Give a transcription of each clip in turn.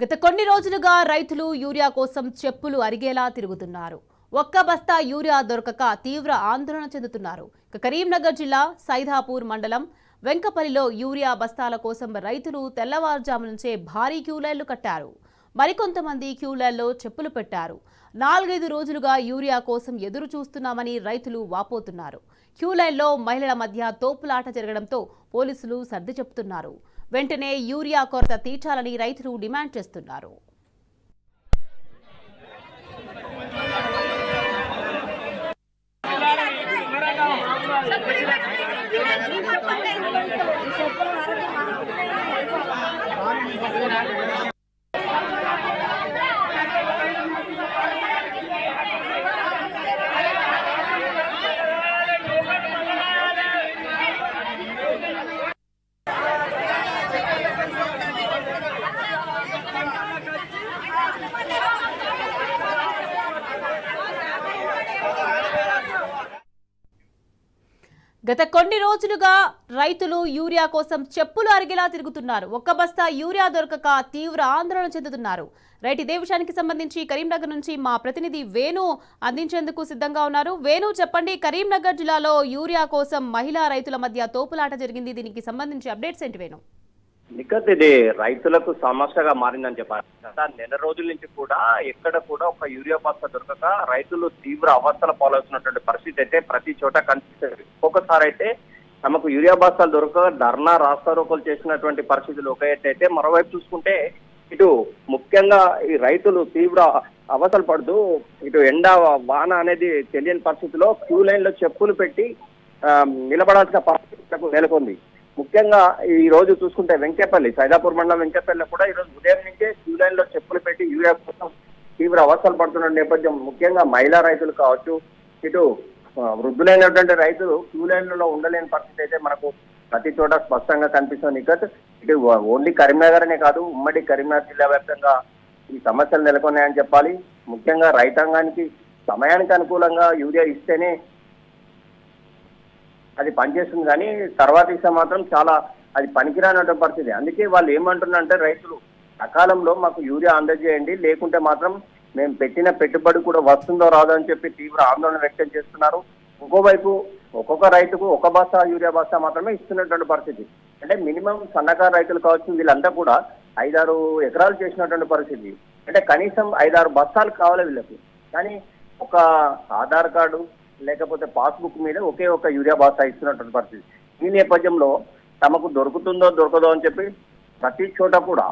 గత కొన్ని రోజులుగా రైతులు యూరియా కోసం చెప్పులు అరిగేలా తిరుగుతున్నారు. ఒక్క బస్తా యూరియా దొరకక తీవ్ర ఆందోళన చెందుతున్నారు. కరీంనగర్ జిల్లా సైదాపూర్ మండలం వెంకపల్లిలో యూరియా బస్తాల కోసం రైతులు తెల్లవారుజాము నుంచే భారీ క్యూలైన్లు కట్టారు. మరికొంతమంది క్యూలైన్లో చెప్పులు పెట్టారు. 4-5 రోజులుగా యూరియా కోసం ఎదురు చూస్తున్నామని రైతులు వాపోతున్నారు. క్యూలైన్లో మహిళల మధ్య తోపులాట జరగడంతో పోలీసులు సర్ది చెప్తున్నారు. వెంటనే యూరియా కొరత తీర్చాలని రైతులు డిమాండ్ చేస్తున్నారు. గత కొన్ని రోజులుగా రైతులు యూరియా కోసం చెప్పులు అరిగేలా తిరుగుతున్నారు. ఒక్క బస్తా యూరియా దొరకక తీవ్ర ఆందోళన చెందుతున్నారు. రైట్, ఇదే విషయానికి సంబంధించి కరీంనగర్ నుంచి మా ప్రతినిధి వేణు అందించేందుకు సిద్ధంగా ఉన్నారు. వేణు, చెప్పండి, కరీంనగర్ జిల్లాలో యూరియా కోసం మహిళా రైతుల మధ్య తోపులాట జరిగింది. దీనికి సంబంధించి అప్డేట్స్ ఏంటి వేణు? నిఖత్, ఇది రైతులకు సమస్యగా మారిందని చెప్పాలి. గత నెల రోజుల నుంచి కూడా ఎక్కడ కూడా ఒక యూరియా బస్తా దొరకక రైతులు తీవ్ర అవస్థల పాలవుతున్నటువంటి పరిస్థితి అయితే ప్రతి చోట కనిపిస్తుంది. ఒక్కొక్కసారి అయితే తమకు యూరియా బస్తాలు దొరకక ధర్నా రాస్తారోకోలు చేసినటువంటి పరిస్థితులు ఒక ఎత్తైతే, మరోవైపు చూసుకుంటే ఇటు ముఖ్యంగా ఈ రైతులు తీవ్ర అవస్థలు పడుతూ ఇటు ఎండ వాన అనేది తెలియని పరిస్థితిలో క్యూ లైన్ లో చెప్పులు పెట్టి నిలబడాల్సిన పరిస్థితులకు నెలకొంది. ముఖ్యంగా ఈ రోజు చూసుకుంటే వెంకపల్లి, సైదాపూర్ మండలం వెంకపల్లిలో కూడా ఈ రోజు ఉదయం నుంచే క్యూ లైన్ లో చెప్పులు పెట్టి యూరియా కోసం తీవ్ర అవస్థలు పడుతున్న నేపథ్యం, ముఖ్యంగా మహిళా రైతులు కావచ్చు, ఇటు వృద్ధులైనటువంటి రైతులు క్యూ లైన్లలో ఉండలేని పరిస్థితి అయితే మనకు ప్రతి చోట స్పష్టంగా కనిపిస్తుంది. నిఖత్, ఇటు ఓన్లీ కరీంనగర్ అనే కాదు, ఉమ్మడి కరీంనగర్ జిల్లా వ్యాప్తంగా ఈ సమస్యలు నెలకొన్నాయని చెప్పాలి. ముఖ్యంగా రైతాంగానికి సమయానికి అనుకూలంగా యూరియా ఇస్తేనే అది పనిచేస్తుంది, కానీ తర్వాత ఇస్తే మాత్రం చాలా అది పనికిరానటువంటి పరిస్థితి. అందుకే వాళ్ళు ఏమంటున్నారంటే, రైతులు సకాలంలో మాకు యూరియా అందజేయండి, లేకుంటే మాత్రం మేము పెట్టిన పెట్టుబడి కూడా వస్తుందో రాదో అని చెప్పి తీవ్ర ఆందోళన వ్యక్తం చేస్తున్నారు. ఇంకోవైపు ఒక్కొక్క రైతుకు ఒక బస్తా యూరియా బస్తా మాత్రమే ఇస్తున్నటువంటి పరిస్థితి. అంటే మినిమం సన్నకారు రైతులు కావచ్చు, వీళ్ళంతా కూడా 5-6 ఎకరాలు చేసినటువంటి పరిస్థితి. అంటే కనీసం 5-6 బస్తాలు కావాలి వీళ్ళకి, కానీ ఒక ఆధార్ కార్డు లేకపోతే పాస్బుక్ మీద ఒకే ఒక యూరియా బస్తా ఇస్తున్నటువంటి పరిస్థితి. ఈ నేపథ్యంలో తమకు దొరుకుతుందో దొరకదో అని చెప్పి ప్రతి చోట కూడా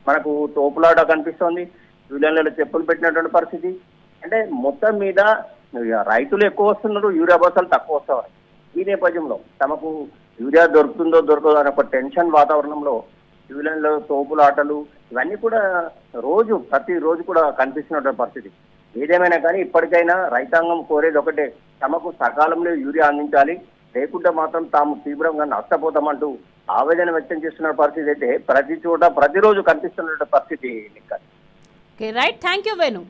మనకు తోపులాట కనిపిస్తోంది. యూరియాలలో చెప్పులు పెట్టినటువంటి పరిస్థితి. అంటే మొత్తం మీద రైతులు ఎక్కువ వస్తున్నారు, యూరియా బస్తాలు తక్కువ వస్తున్నారు. ఈ నేపథ్యంలో తమకు యూరియా దొరుకుతుందో దొరకదో అనే ఒక టెన్షన్ వాతావరణంలో యూరియాలలో తోపులాటలు ఇవన్నీ కూడా ప్రతిరోజు కూడా కనిపిస్తున్నటువంటి పరిస్థితి. ఏదేమైనా కానీ ఇప్పటికైనా రైతాంగం కోరేది ఒకటే, తమకు సకాలంలో యూరియా అందించాలి, లేకుంటే మాత్రం తాము తీవ్రంగా నష్టపోతామంటూ ఆవేదన వ్యక్తం చేస్తున్న పరిస్థితి అయితే ప్రతి చోట ప్రతిరోజు కనిపిస్తున్న పరిస్థితి. Right, thank you Venu.